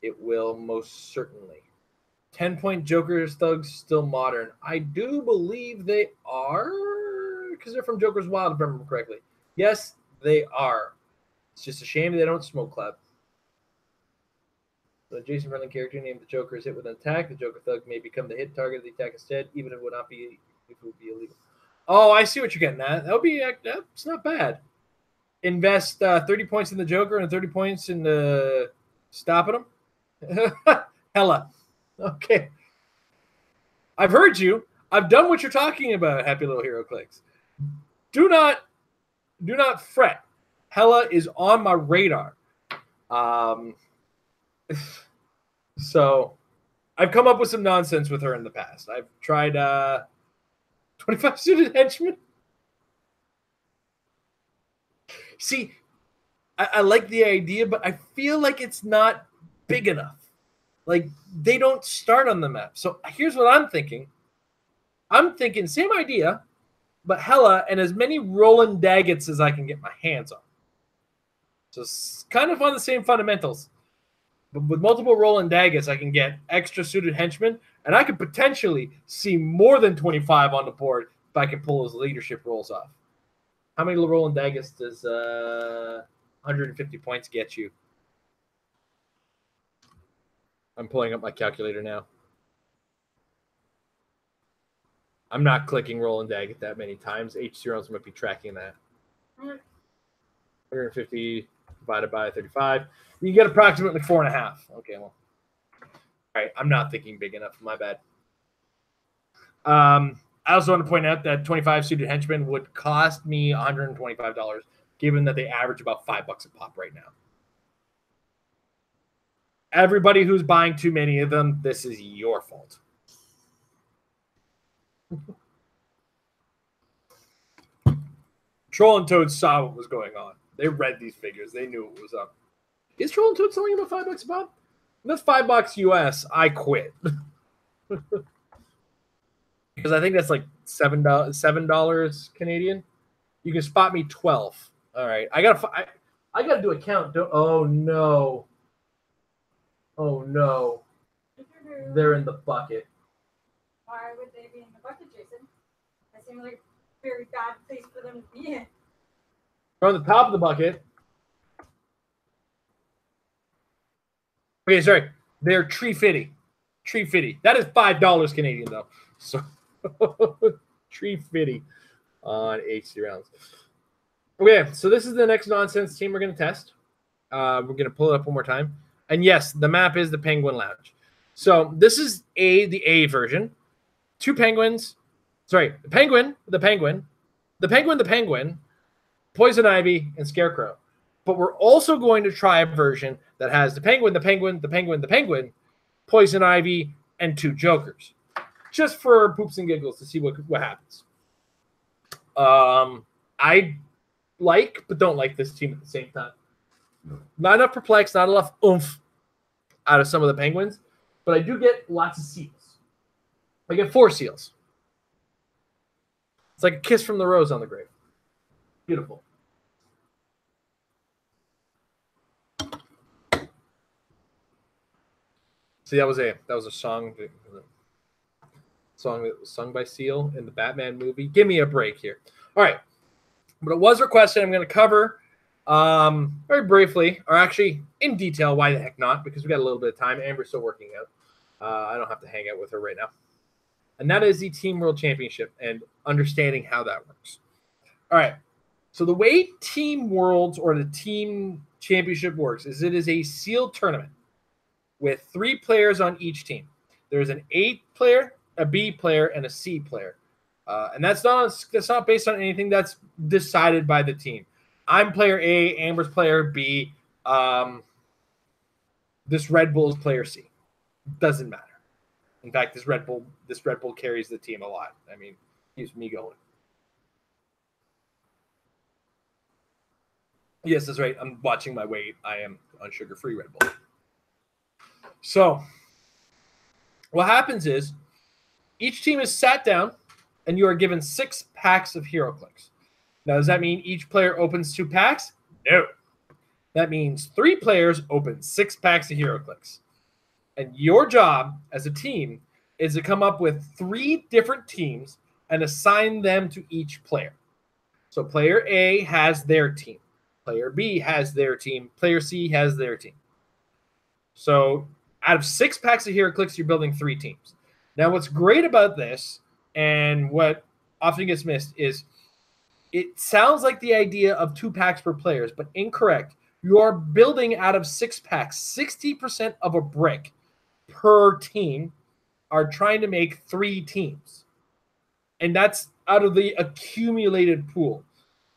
It will most certainly. 10-point Joker's Thugs still modern. I do believe they are, because they're from Joker's Wild, if I remember correctly. Yes, they are. It's just a shame they don't smoke club. The Jason Friendly character named the Joker is hit with an attack. The Joker Thug may become the hit target of the attack instead, even if it would be illegal. Oh, I see what you're getting at. That's not bad. Invest 30 points in the Joker and 30 points in the stopping him. Hella. Okay. I've heard you. I've done what you're talking about, happy little Heroclix. Do not fret. Hella is on my radar. So I've come up with some nonsense with her in the past. I've tried 25 suited henchmen. See, I like the idea, but I feel like it's not big enough. Like, they don't start on the map. So here's what I'm thinking. I'm thinking same idea, but Hella and as many Roland Daggets as I can get my hands on. So it's kind of on the same fundamentals. But with multiple Roland Daggets, I can get extra suited henchmen, and I could potentially see more than 25 on the board if I can pull those leadership rolls off. How many Roland Daggets does 150 points get you? I'm pulling up my calculator now. I'm not clicking Roland Daggett that many times. H0s might be tracking that. 150 divided by 35. You get approximately 4.5. Okay, well. All right, I'm not thinking big enough. My bad. I also want to point out that 25 suited henchmen would cost me $125, given that they average about $5 a pop right now. Everybody who's buying too many of them, this is your fault. Troll and Toad saw what was going on. They read these figures. They knew what was up. Is Troll and Toad selling about $5 a pop? That's $5 US. I quit. Because I think that's like $7 Canadian. You can spot me 12. All right. I gotta do a count. Oh no. Oh no. They're in the bucket. Why would they be in the bucket, Jason? That seems like a very bad place for them to be in. They're on the top of the bucket. Okay, sorry. They're tree fitty. Tree fitty. That is $5 Canadian though. So tree fitty on HC rounds. Okay, so this is the next nonsense team we're going to test. We're going to pull it up one more time. And yes, the map is the Penguin Lounge. So this is the A version. 2 penguins. Sorry, the penguin, Poison Ivy, and Scarecrow. But we're also going to try a version that has the penguin, Poison Ivy, and 2 Jokers. Just for poops and giggles to see what happens. I like, but don't like this team at the same time. Not enough perplex, not enough oomph out of some of the Penguins, but I do get lots of seals. I get 4 seals. It's like a kiss from the rose on the grave. Beautiful. See, that was a song that was sung by Seal in the Batman movie. Give me a break here. All right. But it was requested. I'm going to cover very briefly, or actually in detail, why the heck not, because we got a little bit of time. Amber's still working out. I don't have to hang out with her right now. And that is the Team World Championship and understanding how that works. All right. So the way Team Worlds or the Team Championship works is it is a sealed tournament with 3 players on each team. There's an A player, a B player, and a C player. And that's not based on anything. That's decided by the team. I'm player A, Amber's player B, this Red Bull is player C. Doesn't matter. In fact, this Red Bull carries the team a lot. I mean, keeps me going. Yes, that's right. I'm watching my weight. I am on sugar-free Red Bull. So what happens is each team is sat down and you are given 6 packs of Heroclix. Now, does that mean each player opens 2 packs? No. That means 3 players open 6 packs of Heroclix. And your job as a team is to come up with 3 different teams and assign them to each player. So player A has their team. Player B has their team. Player C has their team. So out of 6 packs of Heroclix, you're building 3 teams. Now, what's great about this and what often gets missed is it sounds like the idea of 2 packs per players, but incorrect. You are building out of 6 packs. 60% of a brick per team are trying to make 3 teams. And that's out of the accumulated pool.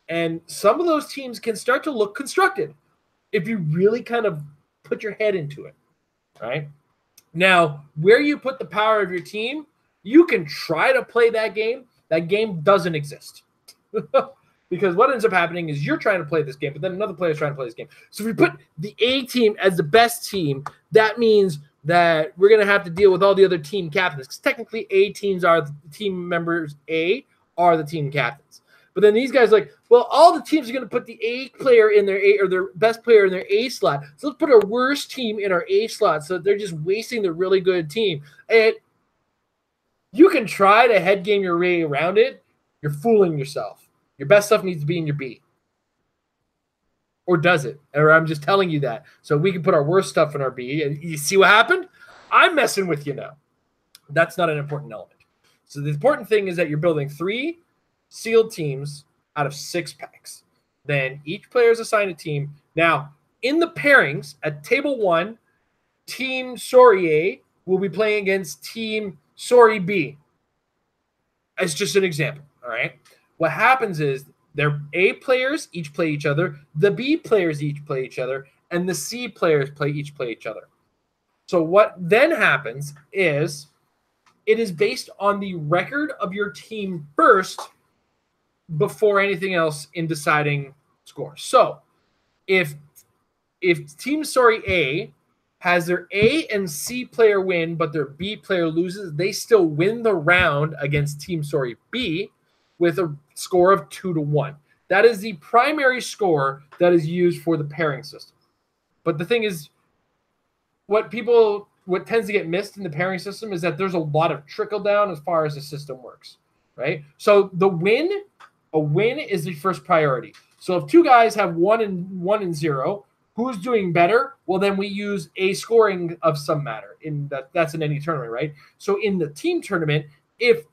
And some of those teams can start to look constructed if you really kind of put your head into it. Right? Now, where you put the power of your team, you can try to play that game. That game doesn't exist. Because what ends up happening is you're trying to play this game, but then another player is trying to play this game. So if we put the A team as the best team, that means that we're going to have to deal with all the other team captains. Because technically A teams are the team members A are the team captains. But then these guys are like, well, all the teams are going to put the A player in their A or their best player in their A slot. So let's put our worst team in our A slot so they're just wasting the really good team. And you can try to head game your way around it. You're fooling yourself. Your best stuff needs to be in your B. Or does it? Or I'm just telling you that. So we can put our worst stuff in our B. And you see what happened? I'm messing with you now. That's not an important element. So the important thing is that you're building 3 sealed teams out of 6 packs. Then each player is assigned a team. Now, in the pairings at table 1, Team Sorry A will be playing against Team Sorry B. As just an example, all right? What happens is their A players each play each other, the B players each play each other, and the C players play each other. So what then happens is it is based on the record of your team first before anything else in deciding score. So if Team Sorry A has their A and C player win, but their B player loses, they still win the round against Team Sorry B with a score of 2-1. That is the primary score that is used for the pairing system. But the thing is, what tends to get missed in the pairing system is that there's a lot of trickle down as far as the system works, right? So a win is the first priority. So if 2 guys have 1 and 0, who's doing better? Well, then we use a scoring of some matter. That's in any tournament, right? So in the team tournament, if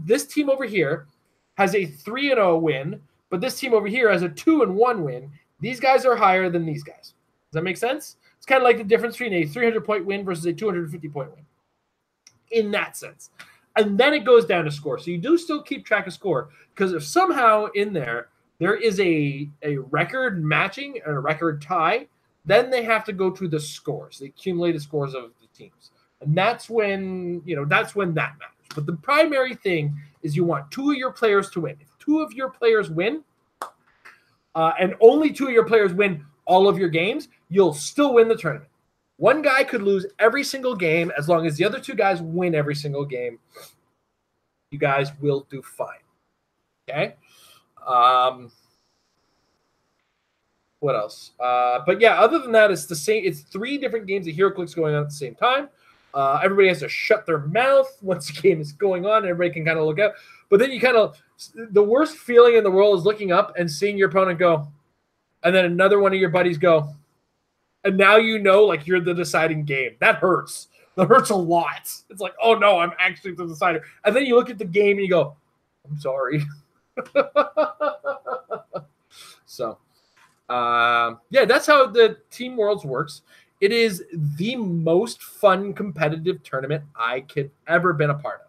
this team over here has a 3-0 win, but this team over here has a 2-1 win, these guys are higher than these guys. Does that make sense? It's kind of like the difference between a 300-point win versus a 250-point win in that sense. And then it goes down to score. So you do still keep track of score, because if somehow in there is a record matching or a record tie, then they have to go to the scores, the accumulated scores of the teams. And that's when that matters. But the primary thing is you want 2 of your players to win. If 2 of your players win, and only 2 of your players win all of your games, you'll still win the tournament. One guy could lose every single game. As long as the other two guys win every single game, you guys will do fine. Okay? What else? But yeah, other than that, it's the same. It's 3 different games of Heroclix going on at the same time. Everybody has to shut their mouth once the game is going on. Everybody can kind of look out. But then you kind of, the worst feeling in the world is looking up and seeing your opponent go, and then another one of your buddies go. And now you know, like, you're the deciding game. That hurts. That hurts a lot. It's like, oh no, I'm actually the decider. And then you look at the game and you go, I'm sorry. So, yeah, that's how the Team Worlds works. It is the most fun competitive tournament I could ever been a part of.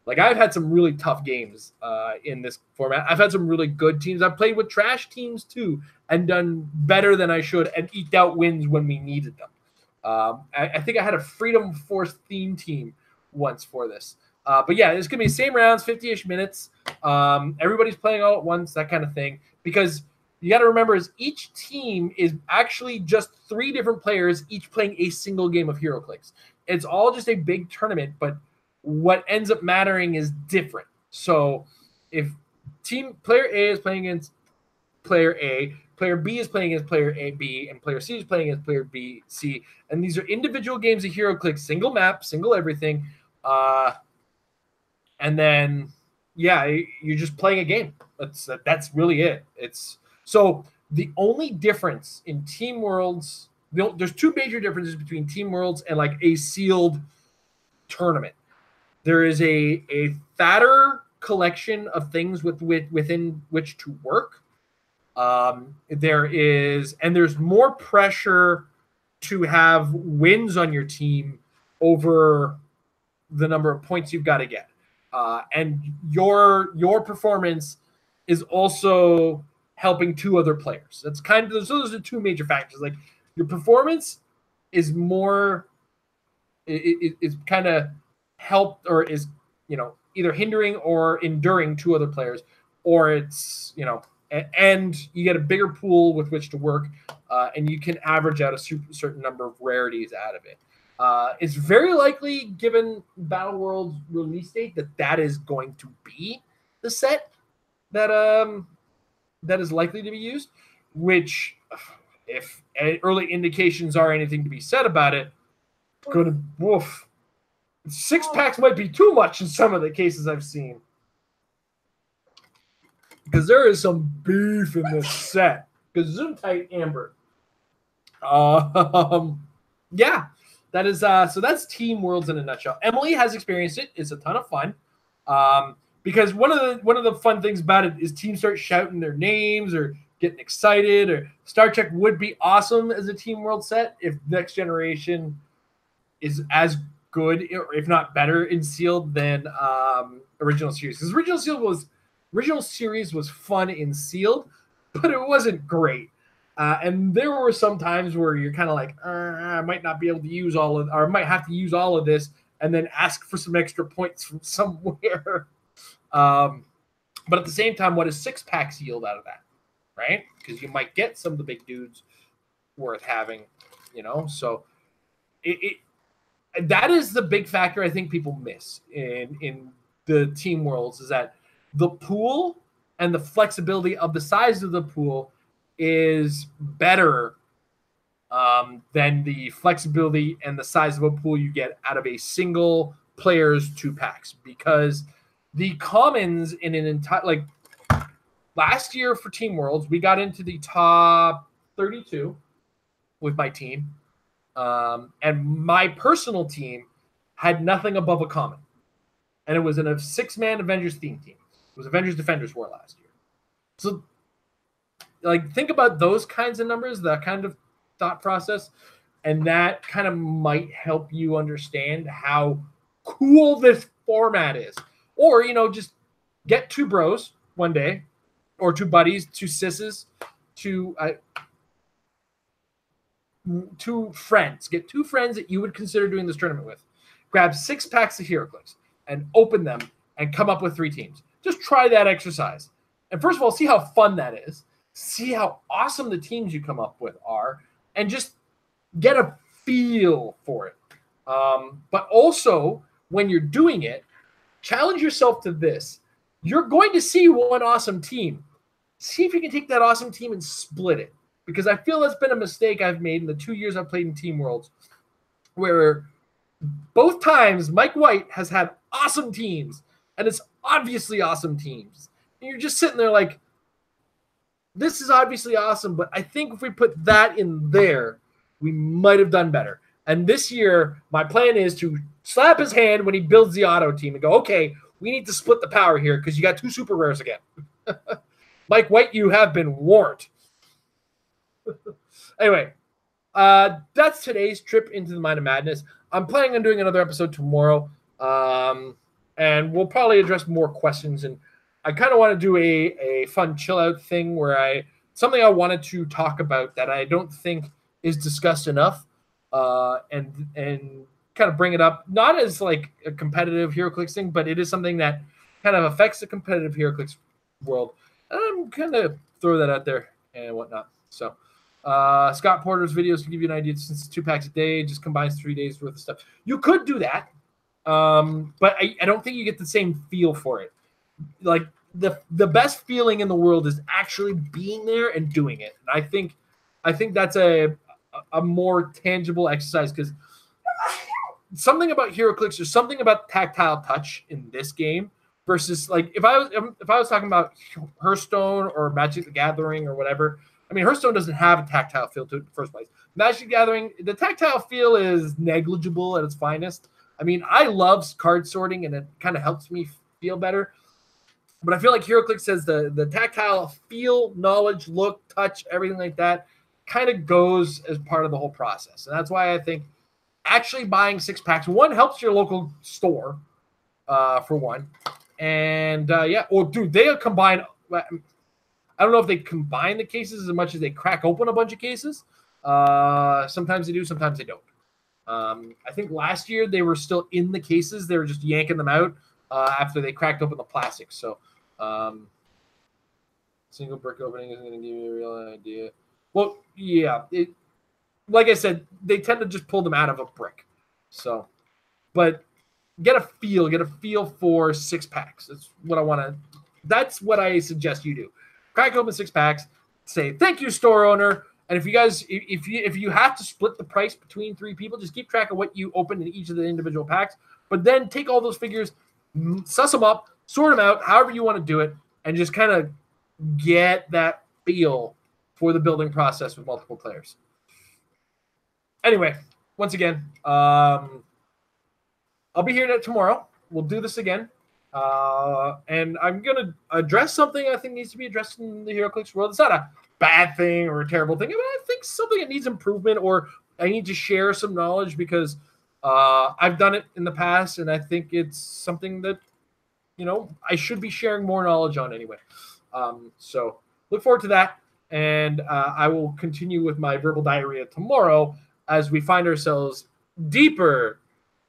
Like, I've had some really tough games in this format. I've had some really good teams. I've played with trash teams too and done better than I should and eked out wins when we needed them. I think I had a Freedom Force theme team once for this. But yeah, it's going to be the same rounds, 50-ish minutes. Everybody's playing all at once, that kind of thing. Because you got to remember is each team is actually just 3 different players, each playing a single game of Heroclix. It's all just a big tournament, but what ends up mattering is different. So if player A is playing against player A, player B is playing against player A, B, and player C is playing against player B, C, and these are individual games of Heroclix, single map, single everything. And then, yeah, you're just playing a game. That's really it. So the only difference in Team Worlds, there's 2 major differences between Team Worlds and like a sealed tournament. There is a fatter collection of things within which to work. There's more pressure to have wins on your team over the number of points you've got to get. And your performance is also helping 2 other players. That's kind of those are 2 major factors. Like, your performance is more is kind of helped or is, either hindering or enduring 2 other players, or it's, and you get a bigger pool with which to work, and you can average out a certain number of rarities out of it. It's very likely, given Battle World's release date, that is going to be the set that is likely to be used, which, if early indications are anything to be said about it, woof. 6 packs might be too much in some of the cases I've seen. Because there is some beef in this set. Because Zoom tight Amber. Yeah. That is so that's Team Worlds in a nutshell. Emily has experienced it. It's a ton of fun. Because one of the fun things about it is teams start shouting their names or getting excited. Or Star Trek would be awesome as a Team World set if Next Generation is as good, or if not better, in sealed than original series. Because original series was fun in sealed, but it wasn't great. And there were some times where you're kind of like, I might not be able to use or I might have to use all of this and then ask for some extra points from somewhere. But at the same time, what does 6 packs yield out of that, right? Because you might get some of the big dudes worth having, So that is the big factor I think people miss in the Team Worlds, is that the pool and the flexibility of the size of the pool is better than the flexibility and the size of a pool you get out of a single player's 2 packs. Because the commons in an entire, like last year for Team Worlds, we got into the top 32 with my team. And my personal team had nothing above a common. And it was in a 6-man Avengers theme team. It was Avengers Defenders War last year. So, like, think about those kinds of numbers, that kind of thought process, and that kind of might help you understand how cool this format is. Or, just get 2 bros one day, or 2 buddies, 2 sisses, 2 friends. Get 2 friends that you would consider doing this tournament with. Grab 6 packs of Heroclix and open them and come up with 3 teams. Just try that exercise. And first of all, see how fun that is. See how awesome the teams you come up with are. And just get a feel for it. But also, when you're doing it, challenge yourself to this. You're going to see one awesome team. See if you can take that awesome team and split it. Because I feel that's been a mistake I've made in the 2 years I've played in Team Worlds, where both times Mike White has had awesome teams, and it's obviously awesome teams. And you're just sitting there like, this is obviously awesome, but I think if we put that in there, we might have done better. And this year, my plan is to slap his hand when he builds the auto team and go, okay, we need to split the power here because you got 2 super rares again. Mike White, you have been warned. Anyway, that's today's trip into the Mind of Madness. I'm planning on doing another episode tomorrow, and we'll probably address more questions. And I kind of want to do a fun chill out thing where something I wanted to talk about that I don't think is discussed enough, and kind of bring it up, not as like a competitive Heroclix thing, but it is something that kind of affects the competitive Heroclix world. And I'm kind of throw that out there and whatnot. So Scott Porter's videos to give you an idea, since it's 2 packs a day, just combines 3 days worth of stuff. You could do that, but I don't think you get the same feel for it. Like the best feeling in the world is actually being there and doing it. And I think that's a more tangible exercise, because something about Heroclix or something about tactile touch in this game versus, like, if I was talking about Hearthstone or Magic the Gathering or whatever. I mean, Hearthstone doesn't have a tactile feel to it in the first place. Magic the Gathering, the tactile feel is negligible at its finest. I mean, I love card sorting, and it kind of helps me feel better. But I feel like Heroclix says the tactile feel, knowledge, look, touch, everything like that kind of goes as part of the whole process. And that's why I think actually buying 6 packs, one, helps your local store, for one. And, dude, they combine – I don't know if they combine the cases as much as they crack open a bunch of cases. Sometimes they do, sometimes they don't. I think last year they were still in the cases. They were just yanking them out after they cracked open the plastic. So single brick opening isn't going to give you a real idea. Well, yeah. Like I said, they tend to just pull them out of a brick. So, but get a feel for 6 packs. That's what I suggest you do. Crack open 6 packs, say thank you, store owner. And if you have to split the price between 3 people, just keep track of what you opened in each of the individual packs. But then take all those figures, suss them up, sort them out, however you want to do it, and just kind of get that feel for the building process with multiple players. Anyway, once again, I'll be here tomorrow. We'll do this again. And I'm going to address something I think needs to be addressed in the Heroclix world. It's not a bad thing or a terrible thing. I mean, I think something that needs improvement, or I need to share some knowledge because I've done it in the past, and I think it's something that, I should be sharing more knowledge on anyway. So look forward to that. And I will continue with my verbal diarrhea tomorrow as we find ourselves deeper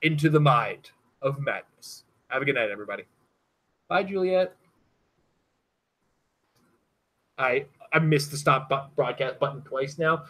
into the mind of madness. Have a good night, everybody. Bye, Juliet. I missed the stop broadcast button twice now.